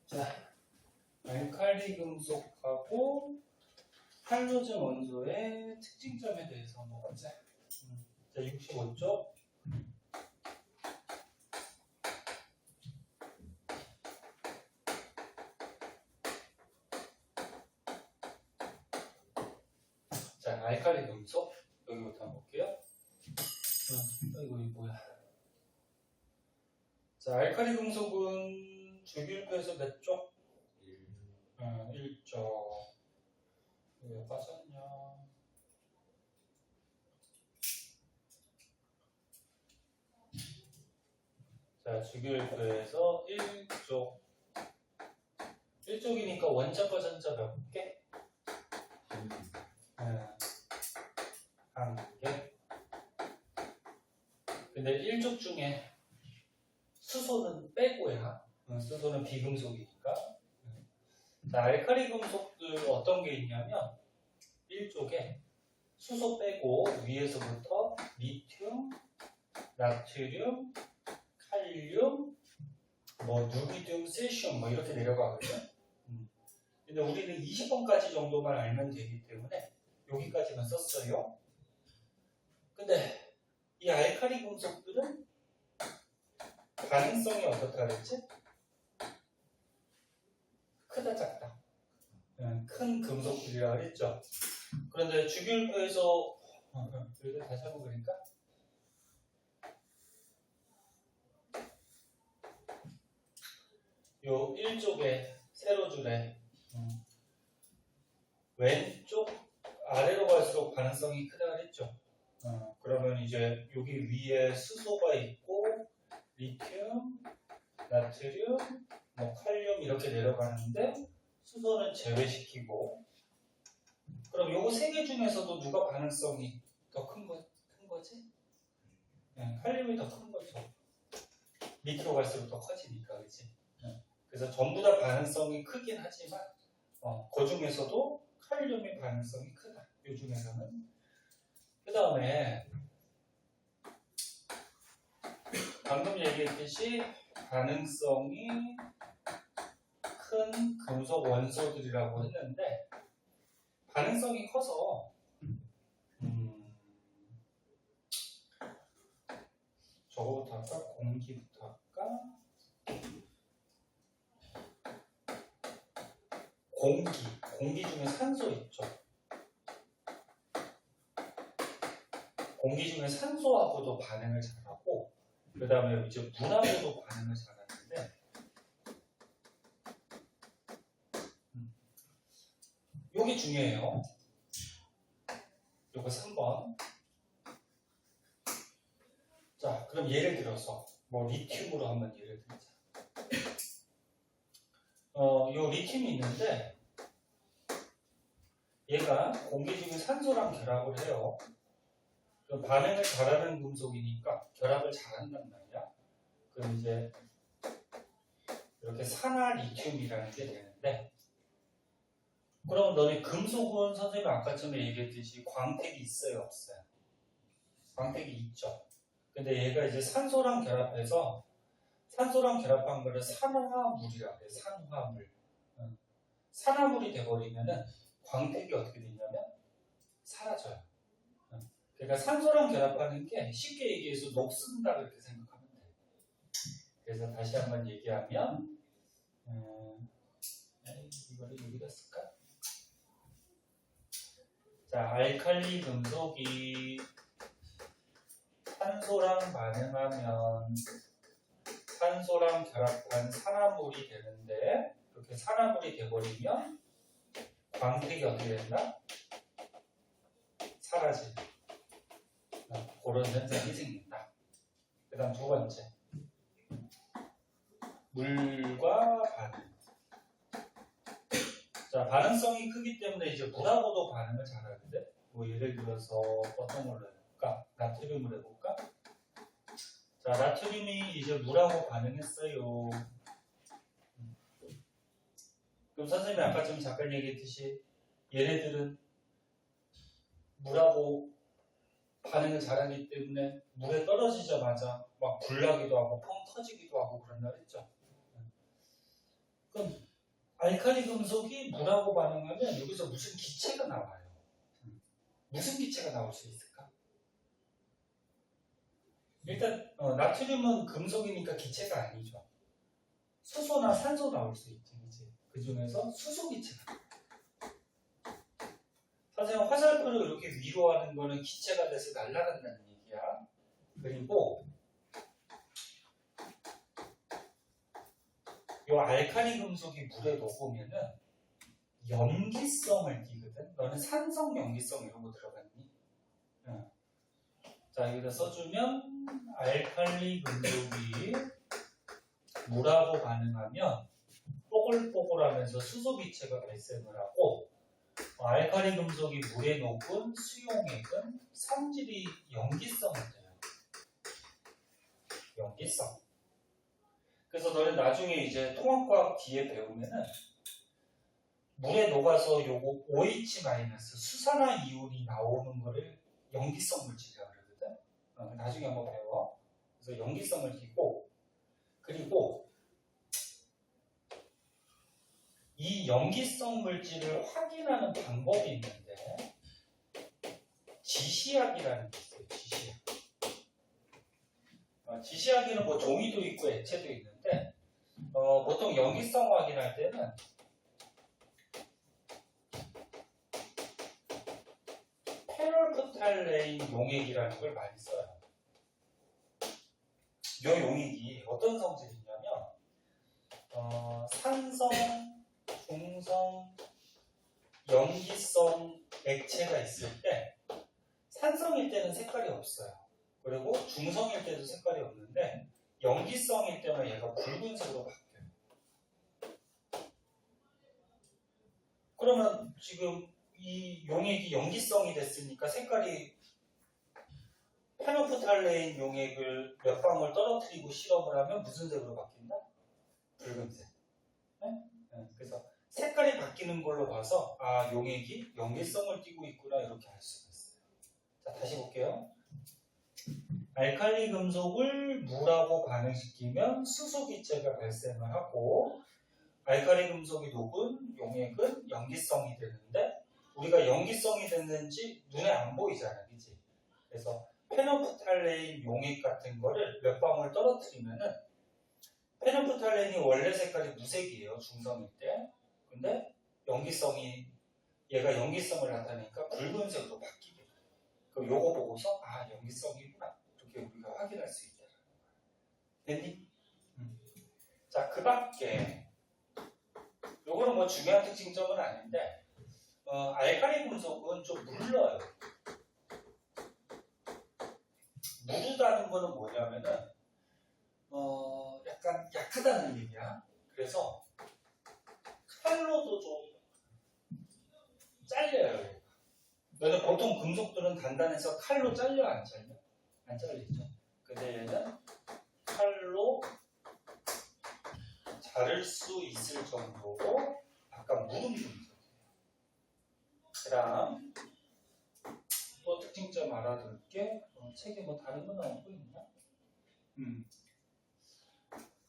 자, 알칼리 금속하고 할로젠 원소의 특징점에 대해서 한번 보자. 자, 65쪽. 자, 알칼리 금속 여기부터 한번 볼게요. 이거 뭐야? 자, 알칼리 금속은 주기율표에서 몇 쪽? 1쪽. 왜 빠졌냐? 자, 주기율표에서 1쪽. 1쪽이니까 원자과 전자 몇 개? 한 개. 근데 1쪽 중에 수소는 빼고야. 수소는 비금속이니까. 자, 알칼리 금속들 어떤 게 있냐면 1쪽에 수소 빼고 위에서부터 리튬, 나트륨, 칼륨, 누비듐, 세슘 이렇게 내려가거든요. 근데 우리는 20번까지 정도만 알면 되기 때문에 여기까지만 썼어요. 근데 이 알칼리 금속들은 반응성이 어떻다 그랬지? 크다 작다. 큰 금속들이라고 그랬죠. 그런데 주기율표에서 여기다 다시 한번 그러니까 요 1쪽에 세로줄에 왼쪽 아래로 갈수록 반응성이 크다 그랬죠. 그러면 이제 여기 위에 수소가 있고 리튬, 나트륨, 칼륨 이렇게 내려가는데 수소는 제외시키고, 그럼 요거 세 개 중에서도 누가 반응성이 더 큰 거지? 칼륨이 더 큰 거죠. 밑으로 갈수록 더 커지니까, 그렇지? 그래서 전부 다 반응성이 크긴 하지만 그 중에서도 칼륨이 반응성이 크다. 요 중에서는. 그 다음에 방금 얘기했듯이 반응성이 큰 금속 원소들이라고 했는데 반응성이 커서 저거부터 할까? 공기부터 할까? 공기 중에 산소 있죠. 공기 중에 산소하고도 반응을 잘하고 그 다음에 이제 물하고도 반응을 잘하는데 요게 중요해요. 요거 3번. 자, 그럼 예를 들어서 리튬으로 한번 예를 들자. 요 리튬이 있는데 얘가 공기 중에 산소랑 결합을 해요. 그럼 반응을 잘하는 금속이니까 결합을 잘한단 말이야. 그럼 이제 이렇게 산화 리튬이라는 게 되는데, 그럼 너네 금속은 선생님이 아까쯤에 얘기했듯이 광택이 있어요, 없어요? 광택이 있죠. 근데 얘가 이제 산소랑 결합해서 산소랑 결합한 거를 산화물이라고 해요. 산화물. 산화물이 돼버리면은 광택이 어떻게 되냐면 사라져요. 그러니까 산소랑 결합하는 게 쉽게 얘기해서 녹슨다 그렇게 생각하면 돼요. 그래서 다시 한번 얘기하면 이거를 여기다 쓸까? 자, 알칼리 금속이 산소랑 반응하면 산소랑 결합한 산화물이 되는데, 이렇게 산화물이 돼버리면 광택이 어떻게 된다? 사라진다. 그런 현상이 생긴다. 그 다음 두 번째. 물과 반응. 자, 반응성이 크기 때문에 이제 물하고도 반응을 잘하는데, 예를 들어서 어떤 걸로 해볼까? 나트륨을 해볼까? 자, 나트륨이 이제 물하고 반응했어요. 그럼 선생님이 아까 좀 잠깐 얘기했듯이 얘네들은 물하고 반응을 잘하기 때문에 물에 떨어지자마자 막 불나기도 하고 펑 터지기도 하고 그런다 그랬죠. 그럼 알칼리 금속이 물하고 반응하면 여기서 무슨 기체가 나와요? 무슨 기체가 나올 수 있을까? 일단 나트륨은 금속이니까 기체가 아니죠. 수소나 산소 나올 수 있지. 그 중에서 수소 기체가. 선생님 화살표를 이렇게 위로 하는 거는 기체가 돼서 날아간다는 얘기야. 그리고 이 알칼리 금속이 물에 녹으면은 염기성을 띠거든. 너는 산성, 염기성 이런 거 들어봤니? 응. 자, 여기다 써주면 알칼리 금속이 물하고 반응하면 뽀글뽀글하면서 수소 기체가 발생을 하고 알칼리 금속이 물에 녹은 수용액은 성질이 염기성을 띠요. 염기성. 그래서 너는 나중에 이제 통합과학 뒤에 배우면은 물에 녹아서 요거 OH- 수산화 이온이 나오는 거를 염기성 물질이라고 그러거든. 나중에 한번 배워. 그래서 염기성을 띠고 그리고 이 염기성 물질을 확인하는 방법이 있는데 지시약이라는 게 있어요. 지시약. 지시약에는 뭐 종이도 있고 액체도 있는데 보통 염기성 확인할 때는 페놀프탈레인 용액이라는 걸 많이 써요. 이 용액이 어떤 성질이냐면 산성, 중성, 염기성 액체가 있을 때 산성일 때는 색깔이 없어요. 그리고 중성일 때도 색깔이 없는데 염기성일 때는 얘가 붉은색으로 바뀌어요. 그러면 지금 이 용액이 염기성이 됐으니까 색깔이 페놀프탈레인 용액을 몇 방울 떨어뜨리고 실험을 하면 무슨 색으로 바뀐다? 붉은색. 네? 그래서 색깔이 바뀌는 걸로 봐서 용액이 염기성을 띠고 있구나 이렇게 알 수가 있어요. 자, 다시 볼게요. 알칼리 금속을 물하고 반응시키면 수소 기체가 발생을 하고 알칼리 금속이 녹은 용액은 염기성이 되는데 우리가 염기성이 됐는지 눈에 안 보이잖아, 그치? 그래서 페놀프탈레인 용액 같은 거를 몇 방울 떨어뜨리면은 페놀프탈레인이 원래 색깔이 무색이에요, 중성일 때. 근데 얘가 염기성을 나타내니까 붉은색으로 바뀌게 돼요. 그럼 요거 보고서 염기성이구나 이렇게 우리가 확인할 수 있다. 됐니? 자, 그 밖에 요거는 뭐 중요한 특징점은 아닌데 알칼리 금속은 좀 물러요. 무르다는 거는 뭐냐면은 약간 약하다는 얘기야. 그래서 칼로도 좀 잘려요. 너는 보통 금속들은 단단해서 칼로 잘려 안 잘려? 안 잘리죠. 근데 얘는 칼로 자를 수 있을 정도로 약간 무른 금속이에요. 그 다음 또 특징점 알아둘게. 책에 뭐 다른 거 나온 거 있나?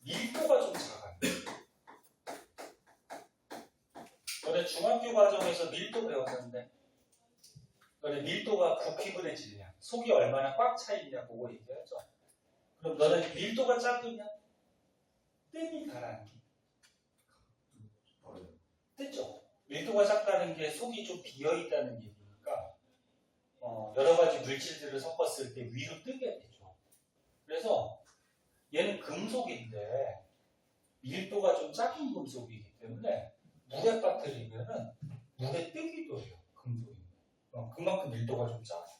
밀도가 좀 작아요. 너네 중학교 과정에서 밀도 배웠는데 너네 밀도가 부피분의 질량, 속이 얼마나 꽉 차 있냐 보고 얘기하죠. 그럼 너는 밀도가 작으면 뜸이 가라앉기 뜨죠. 밀도가 작다는 게 속이 좀 비어 있다는 얘기니까 여러 가지 물질들을 섞었을 때 위로 뜨게 되죠. 그래서 얘는 금속인데 밀도가 좀 작은 금속이기 때문에 물에 빠뜨리면은 물에 뜨기도 해요. 금속이. 그만큼 밀도가 좀 작아요.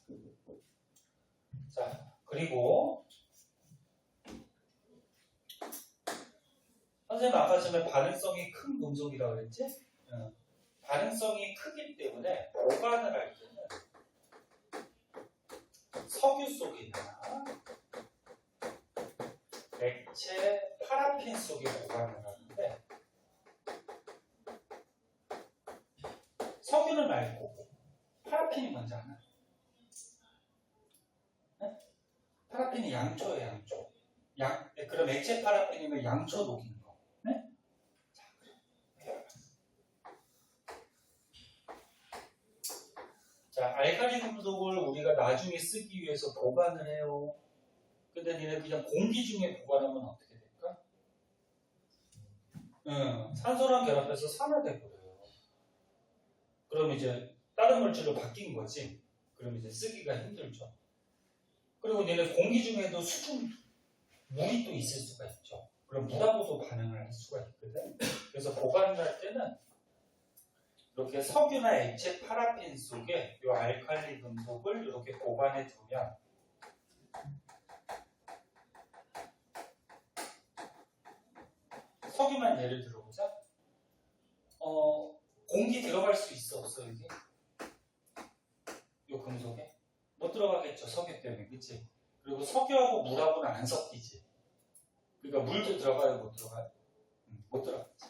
자, 그리고 선생님 아까 전에 반응성이 큰 금속이라고 그랬지? 반응성이 크기 때문에 보관을 할 때는 석유 속이나 액체 파라핀 속에 보관을 하는데 석유는 알 거고 파라핀이 뭔지 아나요? 네? 파라핀이 양초예요, 양초. 그럼 액체 파라핀이면 양초 녹인 거. 네? 자, 자, 알칼리 금속을 우리가 나중에 쓰기 위해서 보관을 해요. 근데 니네 그냥 공기 중에 보관하면 어떻게 될까? 산소랑 결합해서 산화돼버려요. 그럼 이제 다른 물질로 바뀐 거지. 그럼 이제 쓰기가 힘들죠. 그리고 니네 공기 중에도 수중 물이 또 있을 수가 있죠. 그럼 물하고도 반응을 할 수가 있거든. 그래서 보관을 할 때는 이렇게 석유나 액체 파라핀 속에 이 알칼리 금속을 이렇게 보관해 두면 석유만 예를 들어보자. 공기 들어갈 수 있어 없어 이게? 이 금속에? 못 들어가겠죠. 석유 때문에. 그치? 그리고 석유하고 물하고는 안 섞이지. 그러니까 물도 들어가요? 못 들어가요? 못 들어가지.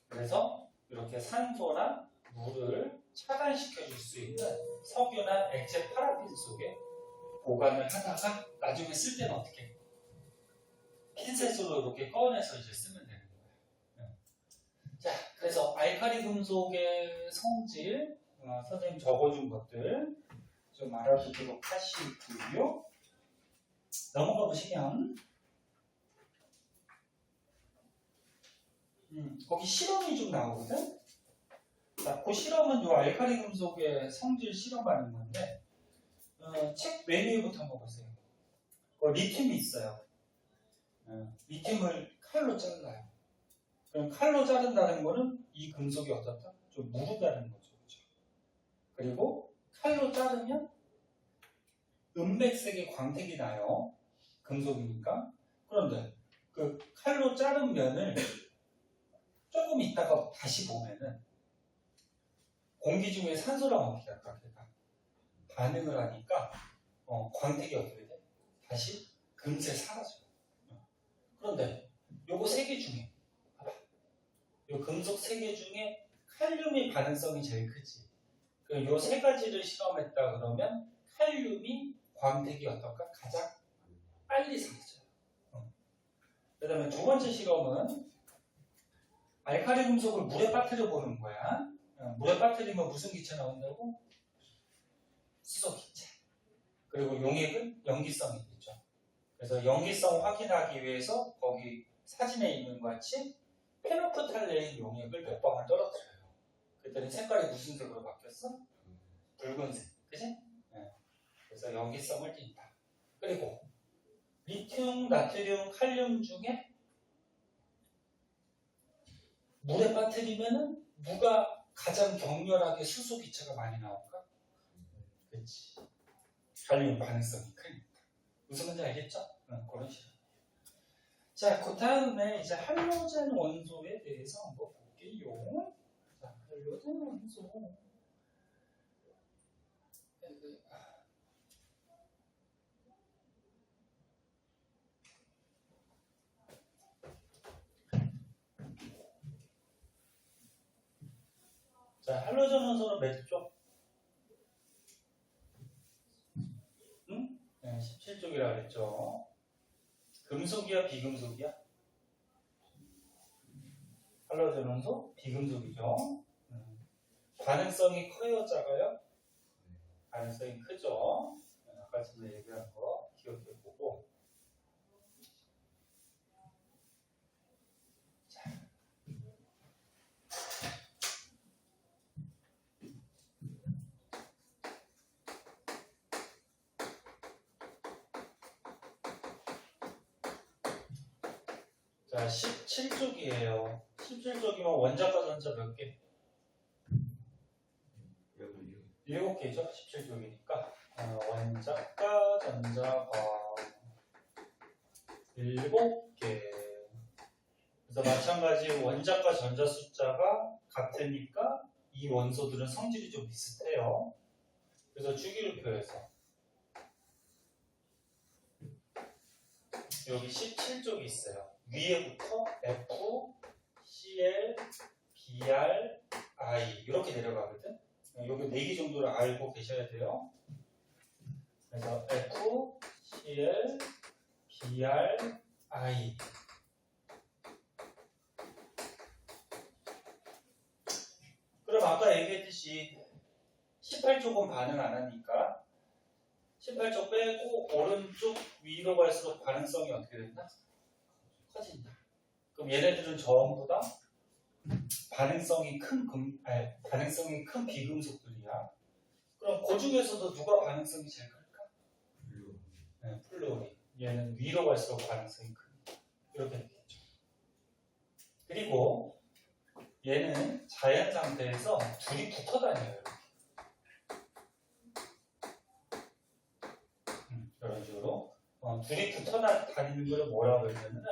그래서 이렇게 산소나 물을 차단시켜 줄 수 있는 석유나 액체 파라핀 속에 보관을 하다가 나중에 쓸 때는 어떻게 해? 핀셋으로 이렇게 꺼내서 이제 쓰면 되는 거예요. 자, 그래서 알칼리 금속의 성질 선생님 적어준 것들 좀 알아두도록 하시고요. 넘어가 보시면 거기 실험이 좀 나오거든. 자, 그 실험은 요 알칼리 금속의 성질 실험하는 건데 책 메뉴부터 한번 보세요. 리튬이 있어요. 리튬을 칼로 잘라요. 그럼 칼로 자른다는 거는 이 금속이 어떻다? 좀 무르다는 거죠. 그렇죠? 그리고 칼로 자르면 은백색의 광택이 나요. 금속이니까. 그런데 그 칼로 자른 면을 조금 있다가 다시 보면은 공기 중에 산소랑 어떻게 할까? 반응을 하니까 광택이 어떻게 돼? 다시 금세 사라져요. 그런데 요거 세 개 중에 봐봐. 요 금속 세 개 중에 칼륨이 반응성이 제일 크지. 그럼 요 세 가지를 실험했다 그러면 칼륨이 광택이 어떨까? 가장 빨리 사라져요. 그 다음에 두 번째 실험은 알칼리 금속을 물에 빠뜨려 보는 거야. 물에 빠뜨리면 무슨 기체 나온다고? 수소 기체. 그리고 용액은 연기성이 있죠. 그래서 연기성 확인하기 위해서 거기 사진에 있는 것 같이 페노프탈레인 용액을 몇 방울 떨어뜨려요. 그랬더니 색깔이 무슨 색으로 바뀌었어? 붉은색. 그치? 네. 그래서 연기성을 띈다. 그리고 리튬, 나트륨, 칼륨 중에 물에 빠뜨리면은 무가 가장 격렬하게 수소 기체가 많이 나올까? 그렇지. 칼륨 반응성이 크니까. 무슨 말인지 알겠죠? 그런 식으로. 자, 그 다음에 이제 할로젠 원소에 대해서 한번 볼게요. 자, 할로젠 원소. 자, 할로젠 원소는 몇 쪽? 응? 네, 17쪽이라 그랬죠. 금속이야, 비금속이야? 할로젠 원소? 비금속이죠. 반응성이 커요, 작아요? 반응성이 크죠. 아까 전에 얘기한 거 기억해보고. 자, 17쪽이에요. 17쪽이면 원자과 전자 몇 개? 7개죠? 17쪽이니까. 원자과 전자과 7개. 그래서 마찬가지 원자과 전자 숫자가 같으니까 이 원소들은 성질이 좀 비슷해요. 그래서 주기율표에서 여기 17쪽이 있어요. 위에부터 F, Cl, Br, I 이렇게 내려가거든. 여기 4개 정도를 알고 계셔야 돼요. 그래서 F, Cl, Br, I. 그럼 아까 얘기했듯이 18쪽은 반응 안 하니까 18쪽 빼고 오른쪽 위로 갈수록 반응성이 어떻게 된다? 커진다. 그럼 얘네들은 전부 다 반응성이 큰 비금속들이야. 그럼 그 중에서도 누가 반응성이 제일 클까? 네, 플루오린. 얘는 위로 갈수록 반응성이 큽니다. 이렇게 되겠죠. 그리고 얘는 자연 상태에서 둘이 붙어 다녀요. 이런 식으로 둘이 붙어 다니는 걸 뭐라고 그러냐면은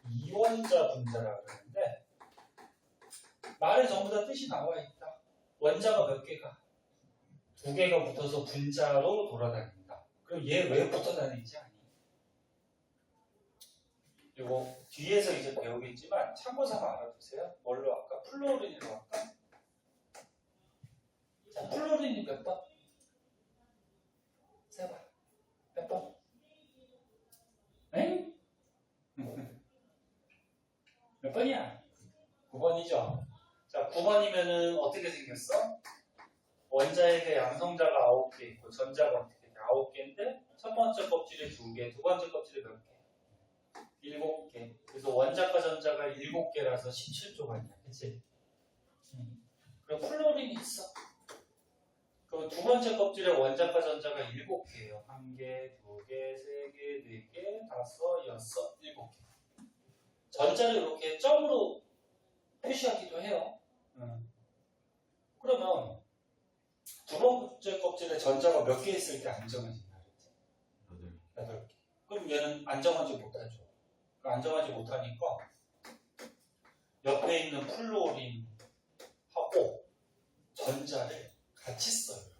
이원자 분자라고 그러는데 말에 전부 다 뜻이 나와 있다. 원자가 몇 개가? 2개가 붙어서 분자로 돌아다닌다. 그럼 얘 왜 붙어 다니지 아니? 이거 뒤에서 이제 배우겠지만 참고삼아 알아두세요. 뭘로 할까? 플루오린으로 할까? 자, 플루오린이 몇 번? 세 번. 몇 번? 엥? 몇 번이야? 9번이죠. 자, 9번이면은 어떻게 생겼어? 원자에게 양성자가 9개 있고 전자가 어떻게 돼? 9개인데 첫 번째 껍질에 2개, 두 번째 껍질에 몇 개? 7개. 그래서 원자과 전자가 7개라서 17쪽 아니야. 그치? 그럼 플루오린이 있어. 그럼 두 번째 껍질에 원자과 전자가 7개예요. 1개, 2개, 3개, 4개, 5, 6, 7개. 전자를 이렇게 점으로 표시하기도 해요. 그러면 두 번째 껍질에 전자가 몇 개 있을 때 안정해진다 그랬지? 8개. 그럼 얘는 안정하지 못하죠. 안정하지 못하니까 옆에 있는 플루오린하고 전자를 같이 써요.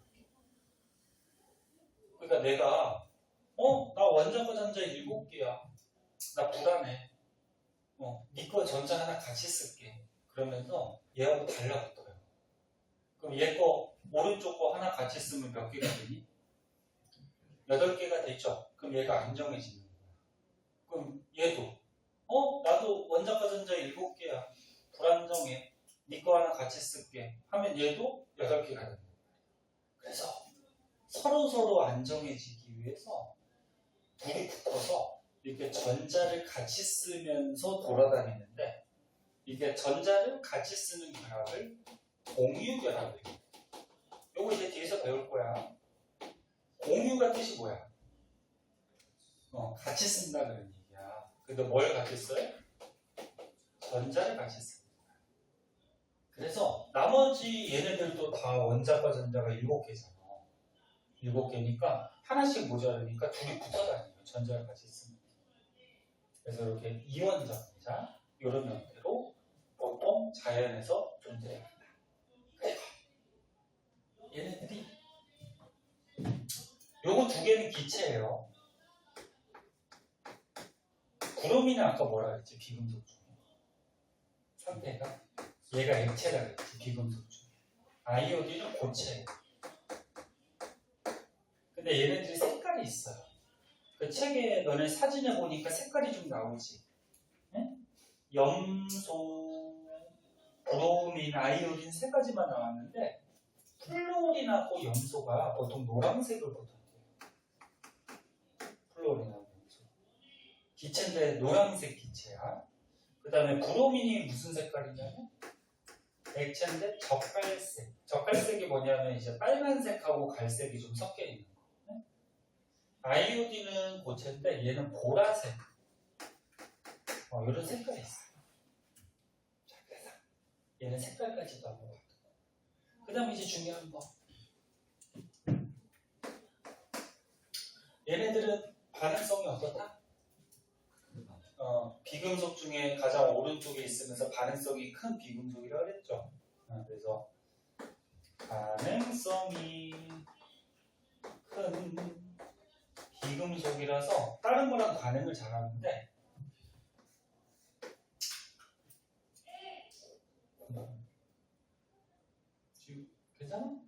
그러니까 내가 나 원자과 전자 7개야. 나 불안해. 네 거 전자 하나 같이 쓸게. 그러면서 얘하고 달라붙어요. 그럼 얘 거 오른쪽 거 하나 같이 쓰면 몇 개가 되니? 8개가 되죠. 그럼 얘가 안정해지는 거야. 그럼 얘도 나도 원자과 전자 7개야. 불안정해. 네 거 하나 같이 쓸게. 하면 얘도 8개가 된다. 그래서 서로 안정해지기 위해서 둘이 붙어서 이렇게 전자를 같이 쓰면서 돌아다니는데 이게 전자를 같이 쓰는 결합을 공유결합을 해요. 요거 이제 뒤에서 배울 거야. 공유가 뜻이 뭐야? 같이 쓴다 그런 얘기야. 근데 뭘 같이 써요? 전자를 같이 씁니다. 그래서 나머지 얘네들도 다 원자과 전자가 7개잖아. 7개니까 하나씩 모자라니까 둘이 붙어 다녀요. 전자를 같이 씁니다. 그래서 이렇게 이원자 분자 이런 형태로 보통 자연에서 존재합니다. 그리고 얘네들이 요거 2개는 기체예요. 구름이는 아까 뭐라 그랬지? 비금속 중에 상태가 얘가 액체라 그랬지. 비금속 중에 아이오딘은 고체예요. 근데 얘네들이 색깔이 있어요. 그 책에 너네 사진에 보니까 색깔이 좀 나오지. 네? 염소, 브로민, 아이오딘 3가지만 나왔는데 플루오린하고 염소가 보통 노란색을 보통 해요. 플루오린하고 염소. 기체인데 노란색 기체야. 그 다음에 브로민이 무슨 색깔이냐면 액체인데 적갈색. 적갈색이 뭐냐면 이제 빨간색하고 갈색이 좀 섞여 있는 거. 네? 아이오딘은 고체인데 얘는 보라색. 이런 색깔이 있어요. 자, 그래서 얘는 색깔까지도 한번 봤고. 그 다음에 이제 중요한 거. 얘네들은 반응성이 어떻다? 비금속 중에 가장 오른쪽에 있으면서 반응성이 큰 비금속이라고 그랬죠. 그래서 반응성이 큰 비금속이라서 다른 거랑 반응을 잘하는데 지금 괜찮아?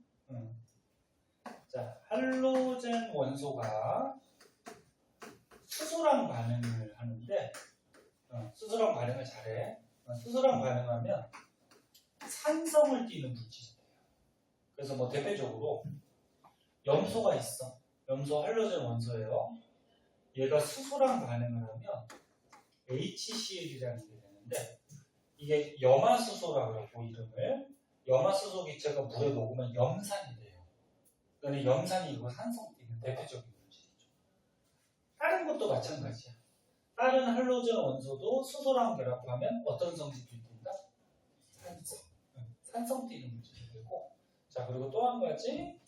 자, 할로젠 원소가 수소랑 반응을 하는데 수소랑 반응을 잘해. 수소랑 반응하면 산성을 띠는 물질이에요. 그래서 뭐 대표적으로 염소가 있어. 염소 할로젠 원소예요. 얘가 수소랑 반응을 하면 HCl이라는 게 되는데 이게 염화수소라고 하고 이름을 염화수소 기체가 물에 녹으면 염산이 돼요. 그러니까 염산이 이거 산성띠는 대표적인 물질이죠. 다른 것도 마찬가지야. 다른 할로젠 원소도 수소랑 결합하면 어떤 성질이 든다? 산성. 산성띠는 물질이 되고 자 그리고 또 한 가지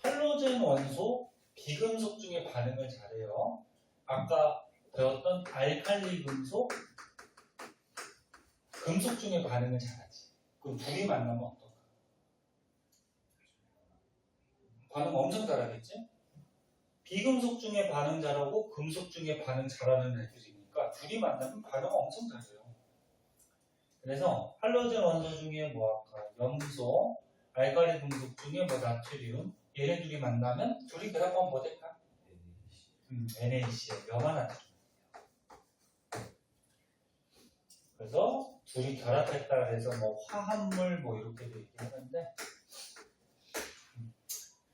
할로젠 원소 비금속 중에 반응을 잘해요. 아까 배웠던 알칼리 금속 금속 중에 반응을 잘하지. 그럼 둘이 만나면 어떨까? 반응 엄청 잘하겠지? 비금속 중에 반응 잘하고 금속 중에 반응 잘하는 애들이니까 둘이 만나면 반응 엄청 잘해요. 그래서 할로젠 원소 중에 뭐 아까 염소, 알칼리 금속 중에 뭐 나트륨 얘네 둘이 만나면 둘이 결합하면 뭐 될까? NaCl, 염화나트륨. 그래서 둘이 결합했다 그래서 뭐 화합물 뭐 이렇게도 얘기하는데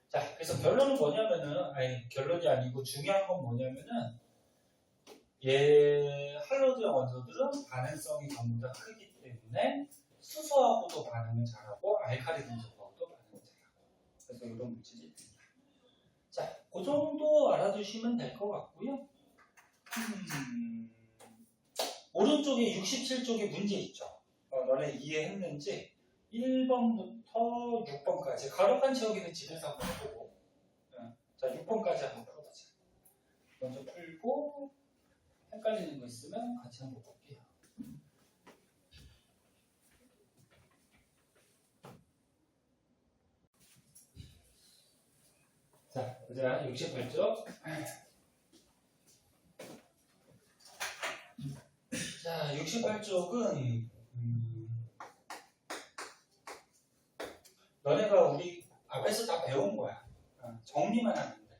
자 그래서 결론은 뭐냐면은 아니 결론이 아니고 중요한 건 뭐냐면은 얘 할로젠 원소들은 반응성이 전부 다 크기 때문에 수소하고도 반응을 잘하고 알칼리 금속하고도 반응을 잘하고 그래서 이런 물질이 있습니다. 자, 그 정도 알아두시면 될 것 같고요. 오른쪽에 67쪽에 문제 있죠. 너네 이해했는지 1번부터 6번까지 가로칸 채우기는 집에서 한번 해보고 자 6번까지 한번 풀어보자. 먼저 풀고 헷갈리는 거 있으면 같이 한번 볼게요. 자, 보자 68쪽. 자, 68쪽은 너네가 우리 앞에서 다 배운 거야. 정리만 하면 돼.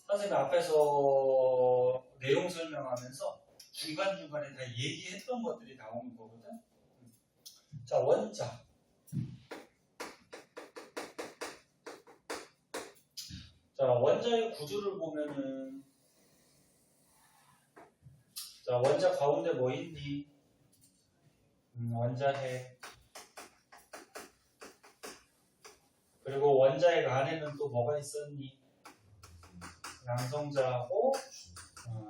선생님 앞에서 내용 설명하면서 중간중간에 다 얘기했던 것들이 나오는 거거든. 자, 원자. 자, 원자의 구조를 보면은 자, 원자 가운데 뭐 있니? 원자핵. 그리고 원자핵 안에는 또 뭐가 있었니? 양성자하고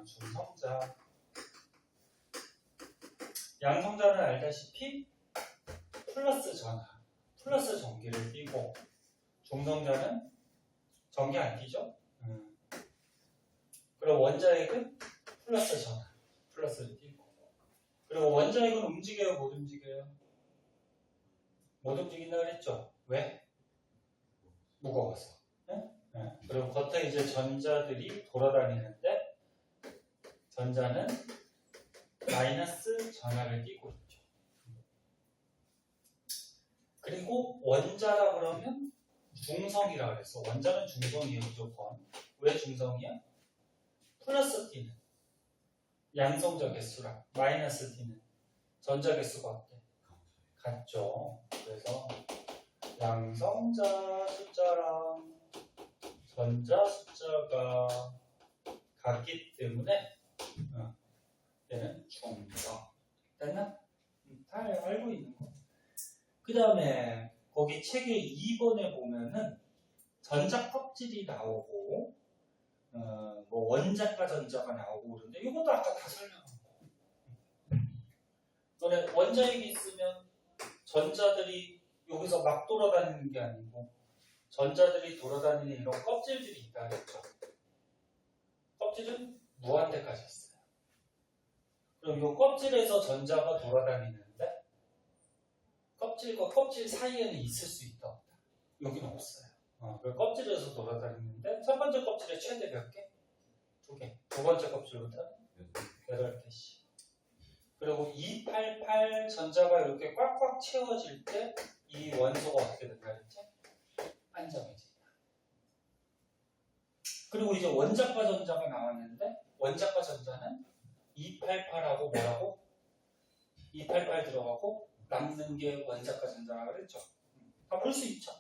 중성자. 양성자는 알다시피 플러스 전하, 플러스 전기를 띠고 중성자는 전기 안 띠죠? 그리고 원자핵은 플러스 전하, 플러스를 띠고 그리고 원자핵은 움직여요? 못 움직여요? 못 움직인다 그랬죠? 왜? 무거워서. 그리고 겉에 이제 전자들이 돌아다니는데 전자는 마이너스 전하를 띠고 있죠. 그리고 원자라 그러면 중성이라 그랬어. 원자는 중성이에요, 무조건. 왜 중성이야? 플러스 T는 양성자 개수랑 마이너스 T는 전자 개수가 어때? 같죠. 그래서 양성자 숫자랑 전자 숫자가 같기 때문에 얘는 중성. 됐나? 다 알고 있는 거. 그 다음에 거기 책의 2번에 보면은 전자 껍질이 나오고 뭐 원자과 전자가 나오고 그러는데 이것도 아까 다 설명한 거. 너네 원자핵이 있으면 전자들이 여기서 막 돌아다니는 게 아니고 전자들이 돌아다니는 이런 껍질들이 있다 그랬죠. 껍질은 무한대까지 있어요. 그럼 이 껍질에서 전자가 돌아다니는데 껍질과 껍질 사이에는 있을 수 있다 없다? 여기는 없어요. 그 껍질에서 돌아다니는데 첫 번째 껍질에 최대 몇 개? 2개. 두 번째 껍질부터 8개씩. 그리고 288 전자가 이렇게 꽉꽉 채워질 때 이 원소가 어떻게 된다 그랬지? 안정해진다. 그리고 이제 원자과 전자가 나왔는데 원자과 전자는 288하고 뭐라고? 288 들어가고 남는 게 원자과 전자라 그랬죠. 다 볼 수 있죠.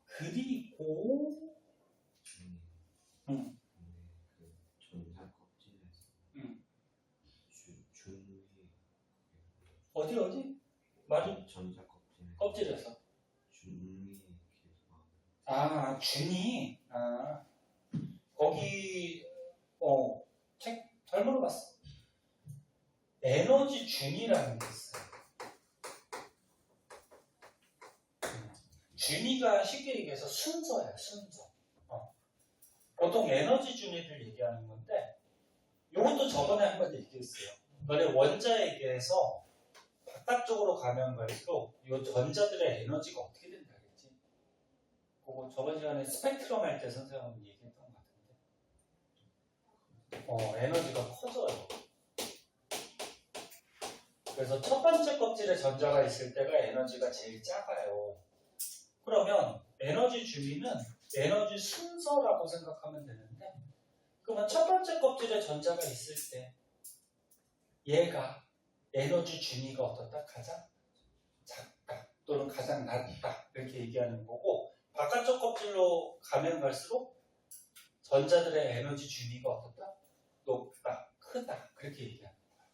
그리고 그 전자 껍질에서 준이 어디? 말이 전자 껍질에서. 준이 계속 아, 준이. 아, 거기 책 잘 물어봤어. 에너지 준이라는 게 있어요. 준이가 쉽게 얘기해서 순서야, 순서. 보통 에너지 준이를 얘기하는 건데, 이것도 저번에 한번 얘기했어요. 너네 원자에게서 바깥쪽으로 가면 갈수록 이 전자들의 에너지가 어떻게 된다 그랬지? 그거 저번 시간에 스펙트럼 할 때 선생님이 얘기했던 것 같은데, 에너지가 커져요. 그래서 첫 번째 껍질에 전자가 있을 때가 에너지가 제일 작아요. 그러면 에너지 주기는 에너지 순서라고 생각하면 되는데, 그러면 첫 번째 껍질에 전자가 있을 때 얘가 에너지 준위가 어떻다? 가장 작다 또는 가장 낮다 이렇게 얘기하는 거고, 바깥쪽 껍질로 가면 갈수록 전자들의 에너지 준위가 어떻다? 높다, 크다 그렇게 얘기하는 거야.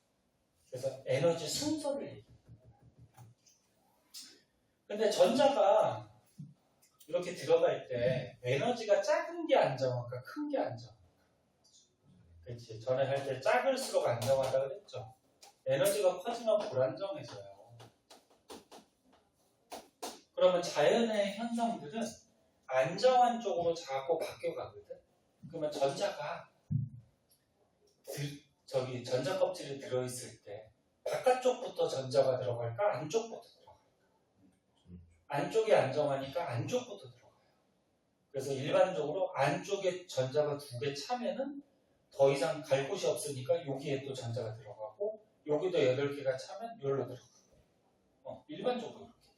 그래서 에너지 순서를 얘기합니다. 근데 전자가 이렇게 들어갈 때 에너지가 작은 게 안정할까, 큰 게 안정할까? 그렇지. 전에 할 때 작을수록 안정하다 그랬죠. 에너지가 커지면 불안정해져요. 그러면 자연의 현상들은 안정한 쪽으로 자꾸 바뀌어가거든. 그러면 전자가 전자 껍질에 들어있을 때 바깥쪽부터 전자가 들어갈까, 안쪽부터 들어갈까? 안쪽이 안정하니까 안쪽부터 들어가요. 그래서 일반적으로 안쪽에 전자가 2개 차면은 더 이상 갈 곳이 없으니까 여기에 또 전자가 들어가고, 여기도 8개가 차면 여기로 들어가고. 일반적으로 그렇게 돼.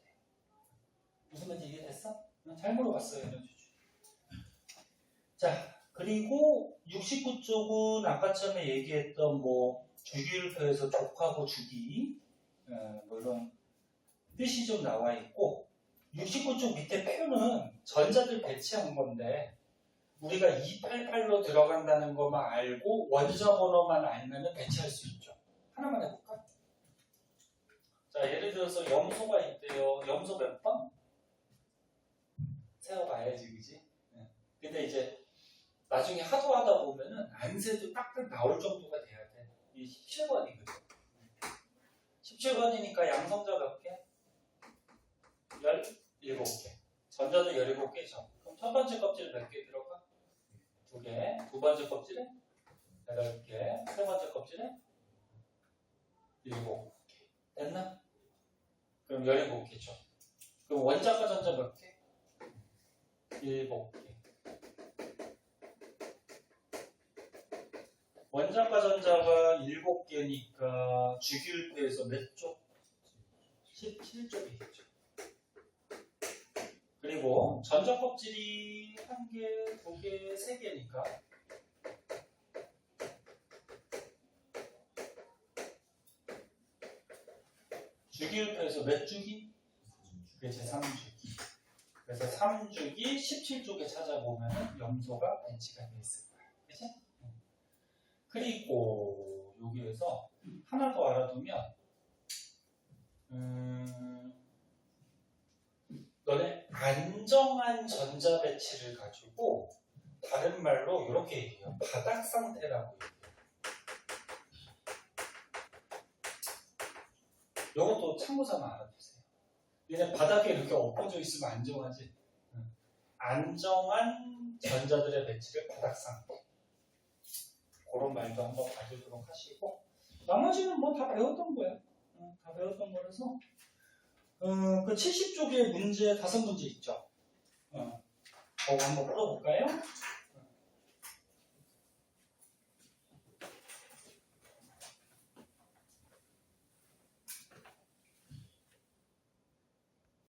무슨 말인지 이해됐어? 잘 물어봤어요. 자, 그리고 69쪽은 아까 처음에 얘기했던 주기율표에서 족하고 주기 이런 뜻이 좀 나와 있고, 69쪽 밑에 표는 전자들 배치한 건데, 우리가 288로 들어간다는 것만 알고 원자 번호만 알면 배치할 수 있죠. 하나만 해볼까? 자, 예를 들어서 염소가 있대요. 염소 몇 번? 세어봐야지, 그지? 근데 이제 나중에 하도 하다 보면은 안세도 딱딱 나올 정도가 돼야 돼. 이 17번이거든. 17번이니까 양성자 몇 개? 17개. 전자도 17개죠. 그럼 첫 번째 껍질에 몇 개 들어가? 2개. 두 번째 껍질에 8개. 세 번째 껍질에 7개. 됐나? 그럼 17개죠. 그럼 원자과 전자 몇 개? 7개. 원자과 전자가 7개니까 주기율표에서 몇 쪽? 17쪽이겠죠. 그리고 전자 껍질이 1개, 2개, 3개니까 주기율표에서 몇 주기? 그렇지, 3주기. 그래서 3주기 17쪽에 찾아보면 염소가 배치가 되어 있을 거야. 그치? 그리고 여기에서 하나 더 알아두면, 너네 안정한 전자 배치를 가지고 다른 말로 이렇게 얘기해요. 바닥 상태라고 얘기해요. 이것도 참고삼아 알아두세요. 얘네 바닥에 이렇게 엎어져 있으면 안정하지. 안정한 전자들의 배치를 바닥 상태. 그런 말도 한번 봐주도록 하시고, 나머지는 다 배웠던 거야. 다 배웠던 거라서 그 70쪽에 문제 5문제 있죠. 그거 한번 풀어볼까요?